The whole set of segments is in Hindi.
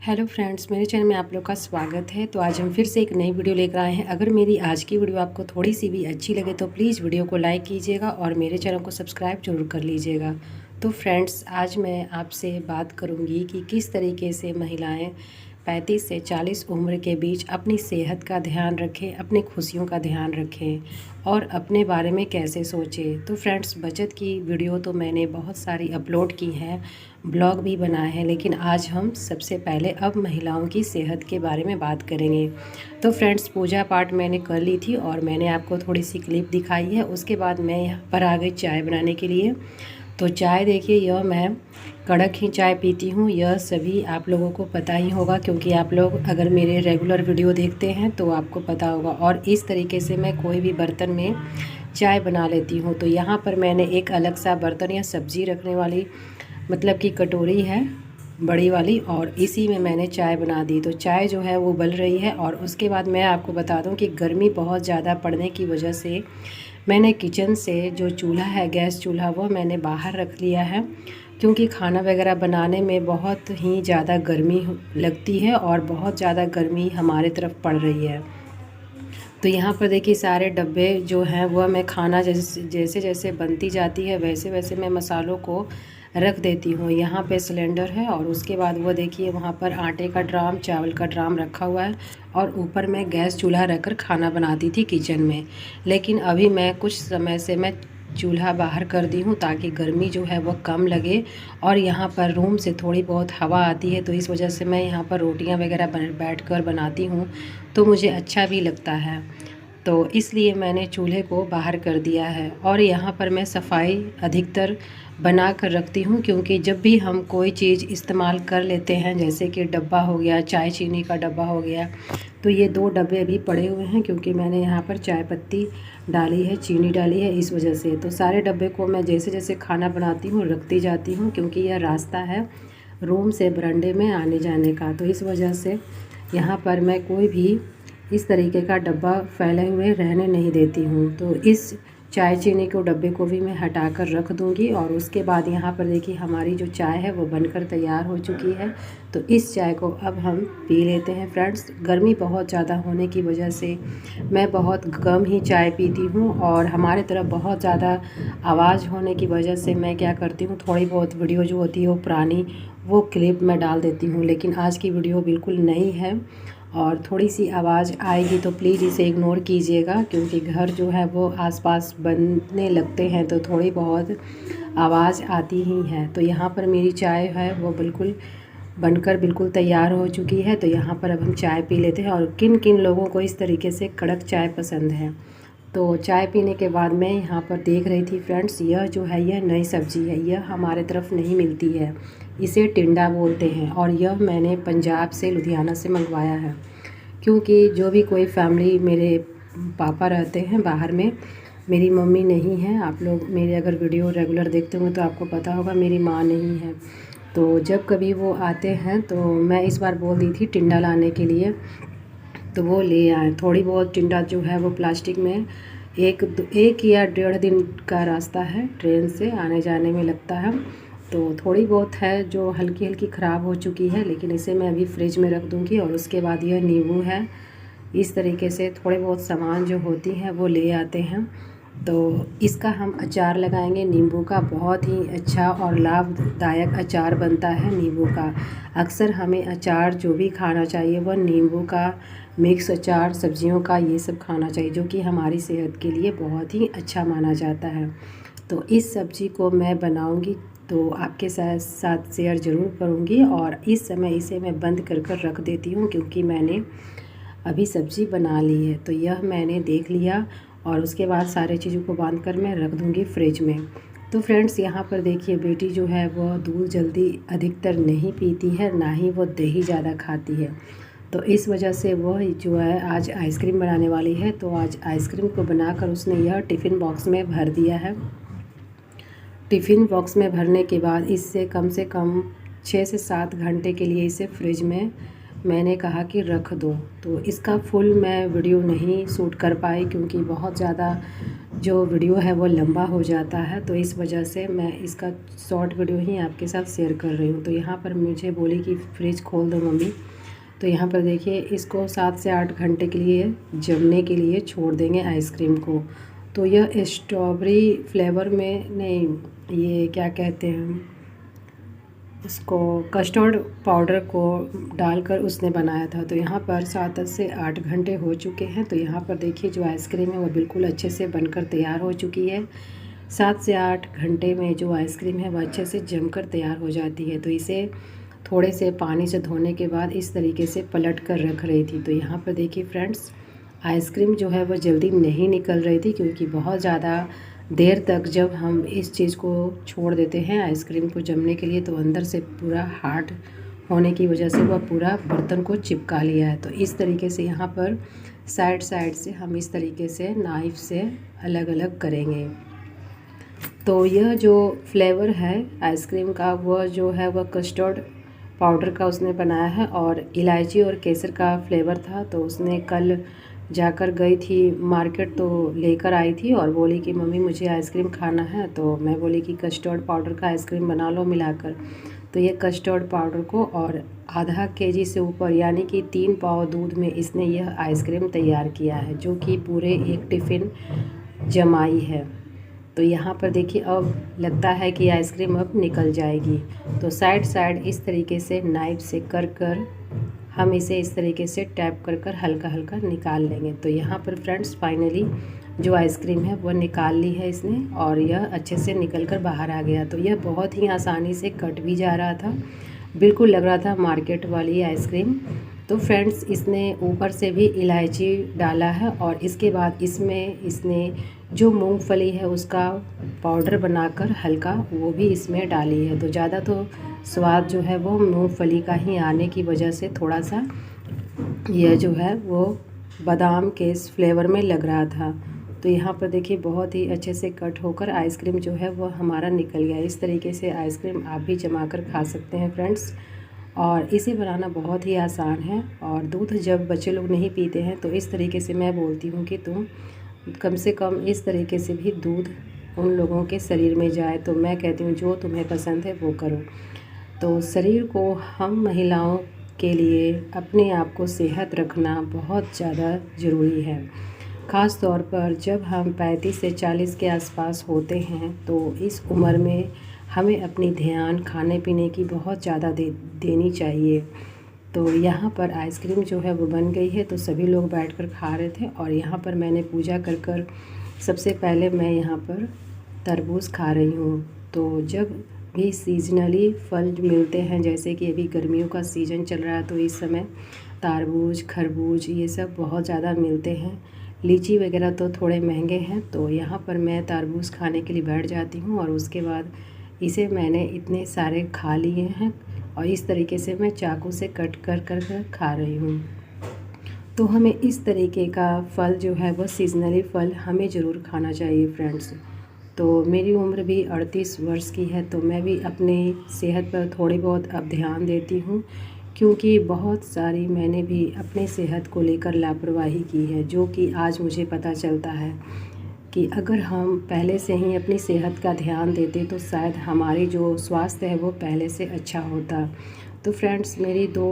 हेलो फ्रेंड्स, मेरे चैनल में आप लोग का स्वागत है। तो आज हम फिर से एक नई वीडियो लेकर आए हैं। अगर मेरी आज की वीडियो आपको थोड़ी सी भी अच्छी लगे तो प्लीज़ वीडियो को लाइक कीजिएगा और मेरे चैनल को सब्सक्राइब जरूर कर लीजिएगा। तो फ्रेंड्स, आज मैं आपसे बात करूंगी कि किस तरीके से महिलाएं 35 से 40 उम्र के बीच अपनी सेहत का ध्यान रखें, अपनी खुशियों का ध्यान रखें और अपने बारे में कैसे सोचें। तो फ्रेंड्स, बचत की वीडियो तो मैंने बहुत सारी अपलोड की हैं, ब्लॉग भी बनाए हैं, लेकिन आज हम सबसे पहले अब महिलाओं की सेहत के बारे में बात करेंगे। तो फ्रेंड्स, पूजा पाठ मैंने कर ली थी और मैंने आपको थोड़ी सी क्लिप दिखाई है। उसके बाद मैं यहाँ पर आ गई चाय बनाने के लिए। तो चाय देखिए, यह मैं कड़क ही चाय पीती हूँ। यह सभी आप लोगों को पता ही होगा, क्योंकि आप लोग अगर मेरे रेगुलर वीडियो देखते हैं तो आपको पता होगा। और इस तरीके से मैं कोई भी बर्तन में चाय बना लेती हूँ। तो यहाँ पर मैंने एक अलग सा बर्तन या सब्ज़ी रखने वाली मतलब कि कटोरी है बड़ी वाली, और इसी में मैंने चाय बना दी। तो चाय जो है वो बल रही है। और उसके बाद मैं आपको बता दूं कि गर्मी बहुत ज़्यादा पड़ने की वजह से मैंने किचन से जो चूल्हा है, गैस चूल्हा, वो मैंने बाहर रख लिया है, क्योंकि खाना वगैरह बनाने में बहुत ही ज़्यादा गर्मी लगती है और बहुत ज़्यादा गर्मी हमारे तरफ पड़ रही है। तो यहाँ पर देखिए, सारे डब्बे जो हैं वह मैं खाना जैसे जैसे जैसे बनती जाती है वैसे वैसे मैं मसालों को रख देती हूँ। यहाँ पे सिलेंडर है और उसके बाद वो देखिए वहाँ पर आटे का ड्राम, चावल का ड्राम रखा हुआ है, और ऊपर मैं गैस चूल्हा रखकर खाना बनाती थी किचन में। लेकिन अभी मैं कुछ समय से मैं चूल्हा बाहर कर दी हूँ, ताकि गर्मी जो है वह कम लगे। और यहाँ पर रूम से थोड़ी बहुत हवा आती है, तो इस वजह से मैं यहाँ पर रोटियाँ वगैरह बैठ कर बनाती हूँ, तो मुझे अच्छा भी लगता है। तो इसलिए मैंने चूल्हे को बाहर कर दिया है। और यहाँ पर मैं सफाई अधिकतर बना कर रखती हूँ, क्योंकि जब भी हम कोई चीज़ इस्तेमाल कर लेते हैं, जैसे कि डब्बा हो गया, चाय चीनी का डब्बा हो गया, तो ये 2 डब्बे अभी पड़े हुए हैं, क्योंकि मैंने यहाँ पर चाय पत्ती डाली है, चीनी डाली है, इस वजह से। तो सारे डब्बे को मैं जैसे जैसे खाना बनाती हूँ रखती जाती हूँ, क्योंकि यह रास्ता है रूम से बरामदे में आने जाने का। तो इस वजह से यहाँ पर मैं कोई भी इस तरीके का डब्बा फैले हुए रहने नहीं देती हूँ। तो इस चाय चीनी को डब्बे को भी मैं हटा कर रख दूँगी। और उसके बाद यहाँ पर देखिए, हमारी जो चाय है वो बनकर तैयार हो चुकी है। तो इस चाय को अब हम पी लेते हैं। फ्रेंड्स, गर्मी बहुत ज़्यादा होने की वजह से मैं बहुत कम ही चाय पीती हूँ, और हमारे तरफ बहुत ज़्यादा आवाज़ होने की वजह से मैं क्या करती हूँ, थोड़ी बहुत वीडियो जो होती है वो पुरानी, वो क्लिप मैं डाल देती हूँ। लेकिन आज की वीडियो बिल्कुल नई है और थोड़ी सी आवाज़ आएगी तो प्लीज़ इसे इग्नोर कीजिएगा, क्योंकि घर जो है वो आसपास बनने लगते हैं, तो थोड़ी बहुत आवाज़ आती ही है। तो यहाँ पर मेरी चाय है वो बिल्कुल बनकर बिल्कुल तैयार हो चुकी है। तो यहाँ पर अब हम चाय पी लेते हैं। और किन किन लोगों को इस तरीके से कड़क चाय पसंद है। तो चाय पीने के बाद मैं यहाँ पर देख रही थी फ्रेंड्स, यह जो है यह नई सब्ज़ी है, यह हमारे तरफ नहीं मिलती है, इसे टिंडा बोलते हैं। और यह मैंने पंजाब से, लुधियाना से मंगवाया है, क्योंकि जो भी कोई फैमिली, मेरे पापा रहते हैं बाहर में, मेरी मम्मी नहीं है। आप लोग मेरे अगर वीडियो रेगुलर देखते होंगे तो आपको पता होगा मेरी माँ नहीं है। तो जब कभी वो आते हैं तो मैं इस बार बोल दी थी टिंडा लाने के लिए, तो वो ले आए। थोड़ी बहुत टिंडा जो है वो प्लास्टिक में, एक या 1.5 दिन का रास्ता है, ट्रेन से आने जाने में लगता है। तो थोड़ी बहुत है जो हल्की हल्की ख़राब हो चुकी है, लेकिन इसे मैं अभी फ्रिज में रख दूँगी। और उसके बाद यह नींबू है, इस तरीके से थोड़े बहुत सामान जो होती हैं वो ले आते हैं। तो इसका हम अचार लगाएंगे नींबू का, बहुत ही अच्छा और लाभदायक अचार बनता है नींबू का। अक्सर हमें अचार जो भी खाना चाहिए वह नींबू का, मिक्स अचार, सब्जियों का, ये सब खाना चाहिए, जो कि हमारी सेहत के लिए बहुत ही अच्छा माना जाता है। तो इस सब्ज़ी को मैं बनाऊंगी तो आपके साथ शेयर ज़रूर करूंगी। और इस समय इसे मैं बंद कर रख देती हूँ, क्योंकि मैंने अभी सब्ज़ी बना ली है। तो यह मैंने देख लिया, और उसके बाद सारे चीज़ों को बांध कर मैं रख दूँगी फ्रिज में। तो फ्रेंड्स, यहाँ पर देखिए, बेटी जो है वह दूध जल्दी अधिकतर नहीं पीती है, ना ही वो दही ज़्यादा खाती है। तो इस वजह से वह जो है आज आइसक्रीम बनाने वाली है। तो आज आइसक्रीम को बनाकर उसने यह टिफ़िन बॉक्स में भर दिया है। टिफ़िन बॉक्स में भरने के बाद इससे कम से कम 6 से 7 घंटे के लिए इसे फ्रिज में मैंने कहा कि रख दो। तो इसका फुल मैं वीडियो नहीं शूट कर पाई, क्योंकि बहुत ज़्यादा जो वीडियो है वो लंबा हो जाता है, तो इस वजह से मैं इसका शॉर्ट वीडियो ही आपके साथ शेयर कर रही हूँ। तो यहाँ पर मुझे बोली कि फ्रिज खोल दो मम्मी। तो यहाँ पर देखिए इसको 7 से 8 घंटे के लिए जमने के लिए छोड़ देंगे आइसक्रीम को। तो यह स्ट्रॉबेरी फ्लेवर में नहीं, ये क्या कहते हैं इसको, कस्टर्ड पाउडर को डालकर उसने बनाया था। तो यहाँ पर 7 से 8 घंटे हो चुके हैं। तो यहाँ पर देखिए जो आइसक्रीम है वो बिल्कुल अच्छे से बनकर तैयार हो चुकी है। 7 से 8 घंटे में जो आइसक्रीम है वो अच्छे से जमकर तैयार हो जाती है। तो इसे थोड़े से पानी से धोने के बाद इस तरीके से पलट कर रख रही थी। तो यहाँ पर देखिए फ्रेंड्स, आइसक्रीम जो है वो जल्दी नहीं निकल रही थी, क्योंकि बहुत ज़्यादा देर तक जब हम इस चीज़ को छोड़ देते हैं आइसक्रीम को जमने के लिए, तो अंदर से पूरा हार्ड होने की वजह से वह पूरा बर्तन को चिपका लिया है। तो इस तरीके से यहाँ पर साइड साइड से हम इस तरीके से नाइफ़ से अलग अलग करेंगे। तो यह जो फ्लेवर है आइसक्रीम का, वह जो है वह कस्टर्ड पाउडर का उसने बनाया है और इलायची और केसर का फ्लेवर था। तो उसने कल जाकर गई थी मार्केट, तो लेकर आई थी और बोली कि मम्मी मुझे आइसक्रीम खाना है। तो मैं बोली कि कस्टर्ड पाउडर का आइसक्रीम बना लो मिलाकर। तो ये कस्टर्ड पाउडर को और आधा केजी से ऊपर यानी कि 3 पाव दूध में इसने यह आइसक्रीम तैयार किया है, जो कि पूरे एक टिफ़िन जमाई है। तो यहाँ पर देखिए अब लगता है कि आइसक्रीम अब निकल जाएगी। तो साइड साइड इस तरीके से नाइफ से कर हम इसे इस तरीके से टैप कर हल्का हल्का निकाल लेंगे। तो यहाँ पर फ्रेंड्स फाइनली जो आइसक्रीम है वह निकाल ली है इसने और यह अच्छे से निकल कर बाहर आ गया। तो यह बहुत ही आसानी से कट भी जा रहा था, बिल्कुल लग रहा था मार्केट वाली आइसक्रीम। तो फ्रेंड्स इसने ऊपर से भी इलायची डाला है और इसके बाद इसमें इसने जो मूंगफली है उसका पाउडर बनाकर हल्का वो भी इसमें डाली है। तो ज़्यादा तो स्वाद जो है वो मूंगफली का ही आने की वजह से थोड़ा सा यह जो है वो बादाम के फ्लेवर में लग रहा था। तो यहाँ पर देखिए बहुत ही अच्छे से कट होकर आइसक्रीम जो है वो हमारा निकल गया। इस तरीके से आइसक्रीम आप भी जमा कर खा सकते हैं फ्रेंड्स, और इसे बनाना बहुत ही आसान है। और दूध जब बच्चे लोग नहीं पीते हैं तो इस तरीके से मैं बोलती हूँ कि तुम कम से कम इस तरीके से भी दूध उन लोगों के शरीर में जाए। तो मैं कहती हूँ जो तुम्हें पसंद है वो करो। तो शरीर को हम महिलाओं के लिए अपने आप को सेहत रखना बहुत ज़्यादा ज़रूरी है। ख़ास तौर पर जब हम 35 से 40 के आसपास होते हैं, तो इस उम्र में हमें अपनी ध्यान खाने पीने की बहुत ज़्यादा देनी चाहिए। तो यहाँ पर आइसक्रीम जो है वो बन गई है। तो सभी लोग बैठकर खा रहे थे और यहाँ पर मैंने पूजा कर सबसे पहले मैं यहाँ पर तरबूज खा रही हूँ। तो जब भी सीजनली फल मिलते हैं, जैसे कि अभी गर्मियों का सीज़न चल रहा है, तो इस समय तरबूज खरबूज ये सब बहुत ज़्यादा मिलते हैं। लीची वगैरह तो थोड़े महंगे हैं। तो यहाँ पर मैं तरबूज खाने के लिए बैठ जाती हूँ और उसके बाद इसे मैंने इतने सारे खा लिए हैं और इस तरीके से मैं चाकू से कट कर खा रही हूँ। तो हमें इस तरीके का फल जो है वो सीजनली फल हमें ज़रूर खाना चाहिए फ्रेंड्स। तो मेरी उम्र भी 38 वर्ष की है, तो मैं भी अपनी सेहत पर थोड़ी बहुत अब ध्यान देती हूँ, क्योंकि बहुत सारी मैंने भी अपनी सेहत को लेकर लापरवाही की है, जो कि आज मुझे पता चलता है कि अगर हम पहले से ही अपनी सेहत का ध्यान देते तो शायद हमारी जो स्वास्थ्य है वो पहले से अच्छा होता। तो फ्रेंड्स मेरी 2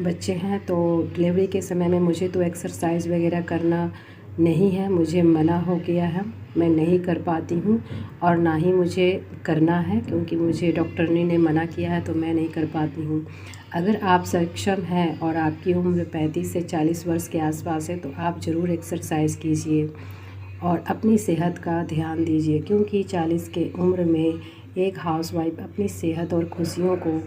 बच्चे हैं, तो डिलीवरी के समय में मुझे तो एक्सरसाइज वगैरह करना नहीं है, मुझे मना हो गया है, मैं नहीं कर पाती हूँ और ना ही मुझे करना है, क्योंकि मुझे डॉक्टरनी ने मना किया है, तो मैं नहीं कर पाती हूँ। अगर आप सक्षम हैं और आपकी उम्र 35 से 40 वर्ष के आसपास है, तो आप ज़रूर एक्सरसाइज कीजिए और अपनी सेहत का ध्यान दीजिए, क्योंकि 40 के उम्र में एक हाउसवाइफ अपनी सेहत और खुशियों को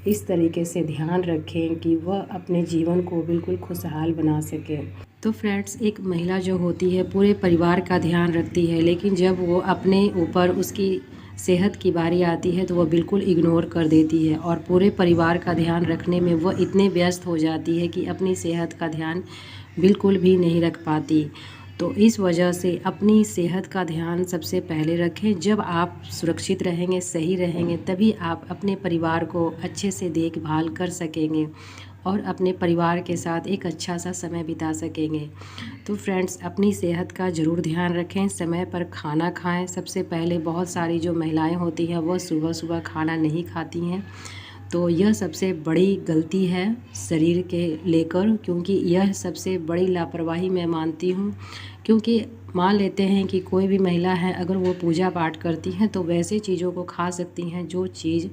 इस तरीके से ध्यान रखें कि वह अपने जीवन को बिल्कुल खुशहाल बना सके। तो फ्रेंड्स एक महिला जो होती है पूरे परिवार का ध्यान रखती है, लेकिन जब वो अपने ऊपर उसकी सेहत की बारी आती है तो वह बिल्कुल इग्नोर कर देती है और पूरे परिवार का ध्यान रखने में वह इतने व्यस्त हो जाती है कि अपनी सेहत का ध्यान बिल्कुल भी नहीं रख पाती। तो इस वजह से अपनी सेहत का ध्यान सबसे पहले रखें। जब आप सुरक्षित रहेंगे, सही रहेंगे, तभी आप अपने परिवार को अच्छे से देखभाल कर सकेंगे और अपने परिवार के साथ एक अच्छा सा समय बिता सकेंगे। तो फ्रेंड्स, अपनी सेहत का ज़रूर ध्यान रखें, समय पर खाना खाएं। सबसे पहले बहुत सारी जो महिलाएं होती हैं वो सुबह सुबह खाना नहीं खाती हैं, तो यह सबसे बड़ी गलती है शरीर के लेकर, क्योंकि यह सबसे बड़ी लापरवाही मैं मानती हूँ। क्योंकि मान लेते हैं कि कोई भी महिला है, अगर वो पूजा पाठ करती हैं तो वैसे चीज़ों को खा सकती हैं जो चीज़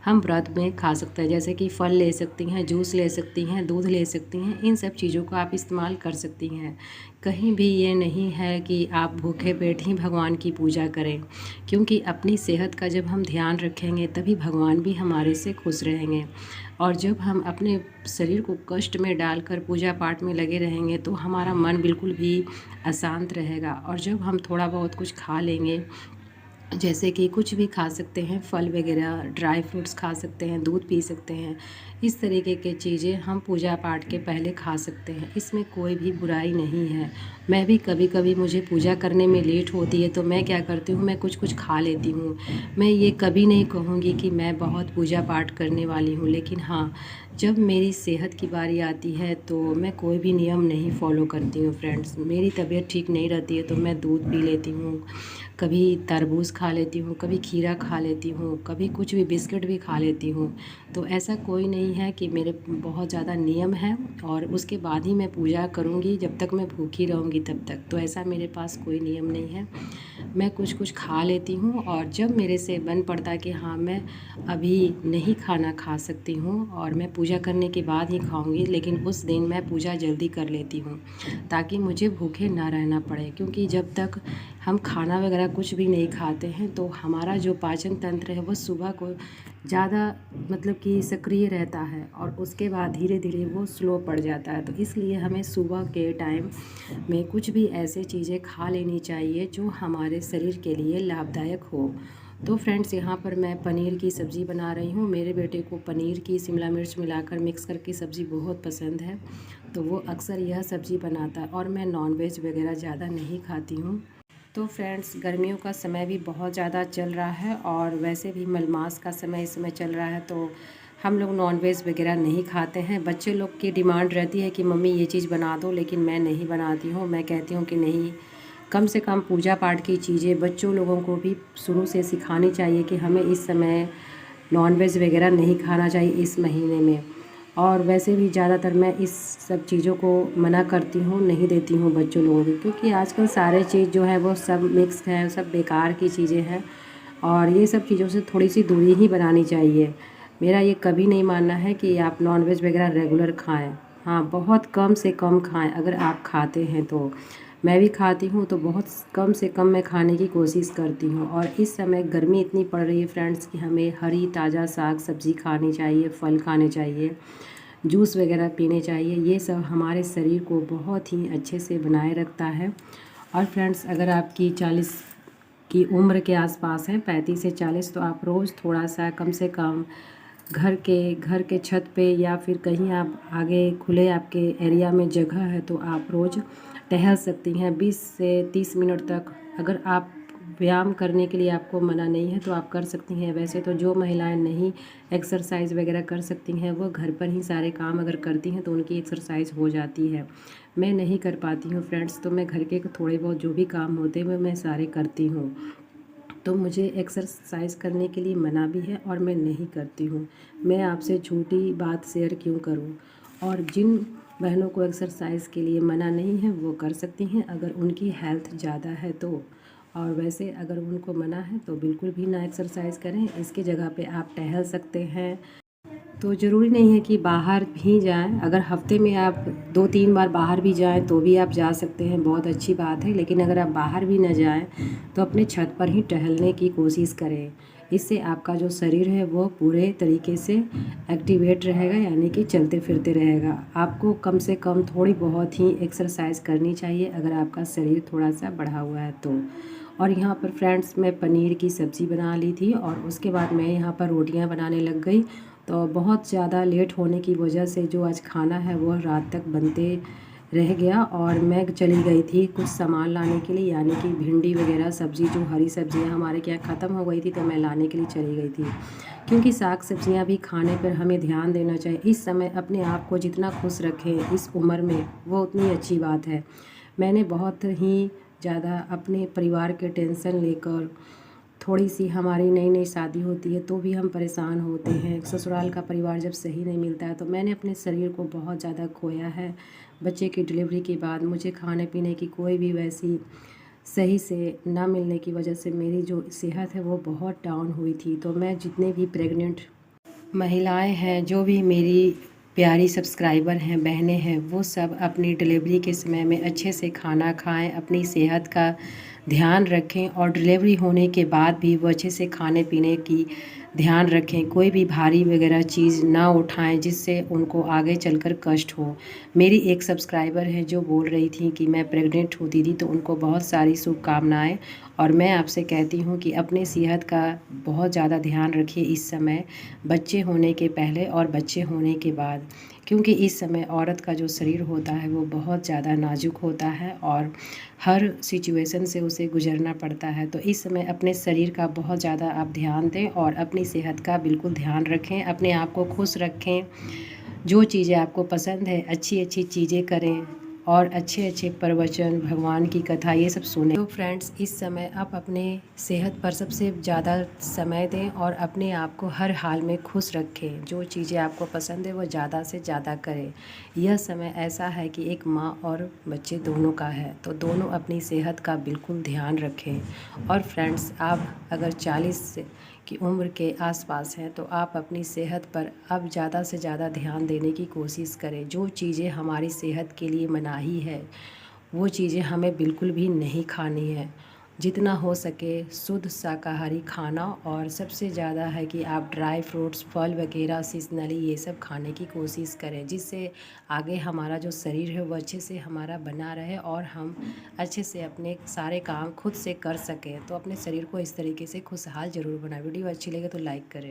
हम व्रत में खा सकते हैं, जैसे कि फल ले सकती हैं, जूस ले सकती हैं, दूध ले सकती हैं। इन सब चीज़ों को आप इस्तेमाल कर सकती हैं। कहीं भी ये नहीं है कि आप भूखे पेट ही भगवान की पूजा करें, क्योंकि अपनी सेहत का जब हम ध्यान रखेंगे तभी भगवान भी हमारे से खुश रहेंगे। और जब हम अपने शरीर को कष्ट में डालकर पूजा पाठ में लगे रहेंगे तो हमारा मन बिल्कुल भी अशांत रहेगा। और जब हम थोड़ा बहुत कुछ खा लेंगे, जैसे कि कुछ भी खा सकते हैं, फल वगैरह, ड्राई फ्रूट्स खा सकते हैं, दूध पी सकते हैं, इस तरीके के चीज़ें हम पूजा पाठ के पहले खा सकते हैं। इसमें कोई भी बुराई नहीं है। मैं भी कभी कभी मुझे पूजा करने में लेट होती है तो मैं क्या करती हूँ, मैं कुछ कुछ खा लेती हूँ। मैं ये कभी नहीं कहूँगी कि मैं बहुत पूजा पाठ करने वाली हूँ, लेकिन हाँ, जब मेरी सेहत की बारी आती है तो मैं कोई भी नियम नहीं फॉलो करती हूँ फ्रेंड्स। मेरी तबीयत ठीक नहीं रहती है तो मैं दूध पी लेती हूँ, कभी तरबूज खा लेती हूँ, कभी खीरा खा लेती हूँ, कभी कुछ भी बिस्किट भी खा लेती हूँ। तो ऐसा कोई नहीं है कि मेरे बहुत ज़्यादा नियम है और उसके बाद ही मैं पूजा करूँगी, जब तक मैं भूखी रहूँगी तब तक। तो ऐसा मेरे पास कोई नियम नहीं है। मैं कुछ कुछ खा लेती हूँ और जब मेरे से बन पड़ता कि हाँ, मैं अभी नहीं खाना खा सकती हूँ और मैं पूजा करने के बाद ही खाऊँगी, लेकिन उस दिन मैं पूजा जल्दी कर लेती हूँ ताकि मुझे भूखे ना रहना पड़े। क्योंकि जब तक हम खाना वगैरह कुछ भी नहीं खाते हैं तो हमारा जो पाचन तंत्र है वो सुबह को ज़्यादा मतलब कि सक्रिय रहता है और उसके बाद धीरे धीरे वो स्लो पड़ जाता है। तो इसलिए हमें सुबह के टाइम में कुछ भी ऐसे चीज़ें खा लेनी चाहिए जो हमारे शरीर के लिए लाभदायक हो। तो फ्रेंड्स, यहाँ पर मैं पनीर की सब्ज़ी बना रही हूँ। मेरे बेटे को पनीर की शिमला मिर्च मिलाकर मिक्स करके सब्ज़ी बहुत पसंद है, तो वो अक्सर यह सब्ज़ी बनाता है। और मैं नॉनवेज वगैरह ज़्यादा नहीं खाती हूँ। तो फ्रेंड्स, गर्मियों का समय भी बहुत ज़्यादा चल रहा है और वैसे भी मलमास का समय इस समय चल रहा है, तो हम लोग नॉनवेज वगैरह नहीं खाते हैं। बच्चे लोग की डिमांड रहती है कि मम्मी ये चीज़ बना दो, लेकिन मैं नहीं बनाती हूँ। मैं कहती हूँ कि नहीं, कम से कम पूजा पाठ की चीज़ें बच्चों लोगों को भी शुरू से सिखानी चाहिए कि हमें इस समय नॉनवेज वगैरह नहीं खाना चाहिए इस महीने में। और वैसे भी ज़्यादातर मैं इस सब चीज़ों को मना करती हूँ, नहीं देती हूँ बच्चों लोगों को, क्योंकि आजकल सारे चीज़ जो है वो सब मिक्स है, सब बेकार की चीज़ें हैं और ये सब चीज़ों से थोड़ी सी दूरी ही बनानी चाहिए। मेरा ये कभी नहीं मानना है कि आप नॉनवेज वगैरह रेगुलर खाएं। हाँ, बहुत कम से कम खाएं अगर आप खाते हैं तो। मैं भी खाती हूँ तो बहुत कम से कम मैं खाने की कोशिश करती हूँ। और इस समय गर्मी इतनी पड़ रही है फ्रेंड्स कि हमें हरी ताज़ा साग सब्ज़ी खानी चाहिए, फल खाने चाहिए, जूस वगैरह पीने चाहिए। ये सब हमारे शरीर को बहुत ही अच्छे से बनाए रखता है। और फ्रेंड्स, अगर आपकी 40 की उम्र के आसपास है, 35 से 40, तो आप रोज़ थोड़ा सा कम से कम घर के छत पे या फिर कहीं आप आगे खुले आपके एरिया में जगह है तो आप रोज़ टहल सकती हैं 20 से 30 मिनट तक। अगर आप व्यायाम करने के लिए आपको मना नहीं है तो आप कर सकती हैं। वैसे तो जो महिलाएं नहीं एक्सरसाइज वगैरह कर सकती हैं वो घर पर ही सारे काम अगर करती हैं तो उनकी एक्सरसाइज हो जाती है। मैं नहीं कर पाती हूँ फ्रेंड्स, तो मैं घर के थोड़े बहुत जो भी काम होते हैं मैं सारे करती हूँ। तो मुझे एक्सरसाइज करने के लिए मना भी है और मैं नहीं करती हूँ। मैं आपसे झूठी बात शेयर क्यों करूँ। और जिन बहनों को एक्सरसाइज के लिए मना नहीं है वो कर सकती हैं अगर उनकी हेल्थ ज़्यादा है तो। और वैसे अगर उनको मना है तो बिल्कुल भी ना एक्सरसाइज करें, इसकी जगह पे आप टहल सकते हैं। तो ज़रूरी नहीं है कि बाहर भी जाएं। अगर हफ्ते में आप 2-3 बार बाहर भी जाएं तो भी आप जा सकते हैं, बहुत अच्छी बात है। लेकिन अगर आप बाहर भी ना जाएं तो अपने छत पर ही टहलने की कोशिश करें। इससे आपका जो शरीर है वो पूरे तरीके से एक्टिवेट रहेगा, यानी कि चलते फिरते रहेगा। आपको कम से कम थोड़ी बहुत ही एक्सरसाइज करनी चाहिए अगर आपका शरीर थोड़ा सा बढ़ा हुआ है तो। और यहाँ पर फ्रेंड्स, मैं पनीर की सब्ज़ी बना ली थी और उसके बाद मैं यहाँ पर रोटियाँ बनाने लग गई। तो बहुत ज़्यादा लेट होने की वजह से जो आज खाना है वो रात तक बनते रह गया और मैं चली गई थी कुछ सामान लाने के लिए, यानी कि भिंडी वगैरह सब्ज़ी, जो हरी सब्ज़ियाँ हमारे क्या ख़त्म हो गई थी तो मैं लाने के लिए चली गई थी। क्योंकि साग सब्ज़ियाँ भी खाने पर हमें ध्यान देना चाहिए। इस समय अपने आप को जितना खुश रखें इस उम्र में, वो उतनी अच्छी बात है। मैंने बहुत ही ज़्यादा अपने परिवार के टेंशन लेकर, थोड़ी सी हमारी नई नई शादी होती है तो भी हम परेशान होते हैं, ससुराल का परिवार जब सही नहीं मिलता है, तो मैंने अपने शरीर को बहुत ज़्यादा खोया है। बच्चे की डिलीवरी के बाद मुझे खाने पीने की कोई भी वैसी सही से ना मिलने की वजह से मेरी जो सेहत है वो बहुत डाउन हुई थी। तो मैं जितने भी प्रेग्नेंट महिलाएं हैं, जो भी मेरी प्यारी सब्सक्राइबर हैं, बहनें हैं, वो सब अपनी डिलीवरी के समय में अच्छे से खाना खाएं, अपनी सेहत का ध्यान रखें और डिलीवरी होने के बाद भी वो अच्छे से खाने पीने की ध्यान रखें। कोई भी भारी वगैरह चीज़ ना उठाएं जिससे उनको आगे चलकर कष्ट हो। मेरी एक सब्सक्राइबर है जो बोल रही थी कि मैं प्रेग्नेंट हूँ दीदी, तो उनको बहुत सारी शुभकामनाएं। और मैं आपसे कहती हूँ कि अपने सेहत का बहुत ज़्यादा ध्यान रखिए इस समय, बच्चे होने के पहले और बच्चे होने के बाद। क्योंकि इस समय औरत का जो शरीर होता है वो बहुत ज़्यादा नाजुक होता है और हर सिचुएशन से उसे गुजरना पड़ता है। तो इस समय अपने शरीर का बहुत ज़्यादा आप ध्यान दें और अपनी सेहत का बिल्कुल ध्यान रखें, अपने आप को खुश रखें। जो चीज़ें आपको पसंद है अच्छी अच्छी चीज़ें करें और अच्छे अच्छे प्रवचन, भगवान की कथा, ये सब सुने। तो फ्रेंड्स, इस समय आप अपने सेहत पर सबसे ज़्यादा समय दें और अपने आप को हर हाल में खुश रखें। जो चीज़ें आपको पसंद है वो ज़्यादा से ज़्यादा करें। यह समय ऐसा है कि एक माँ और बच्चे दोनों का है, तो दोनों अपनी सेहत का बिल्कुल ध्यान रखें। और फ्रेंड्स, आप अगर 40 की उम्र के आसपास हैं तो आप अपनी सेहत पर अब ज़्यादा से ज़्यादा ध्यान देने की कोशिश करें। जो चीज़ें हमारी सेहत के लिए मनाही है वो चीज़ें हमें बिल्कुल भी नहीं खानी है। जितना हो सके शुद्ध शाकाहारी खाना, और सबसे ज़्यादा है कि आप ड्राई फ्रूट्स, फल वगैरह, सीज़नली ये सब खाने की कोशिश करें, जिससे आगे हमारा जो शरीर है वो अच्छे से हमारा बना रहे और हम अच्छे से अपने सारे काम खुद से कर सकें। तो अपने शरीर को इस तरीके से खुशहाल ज़रूर बनाएं। वीडियो अच्छी लगे तो लाइक करें।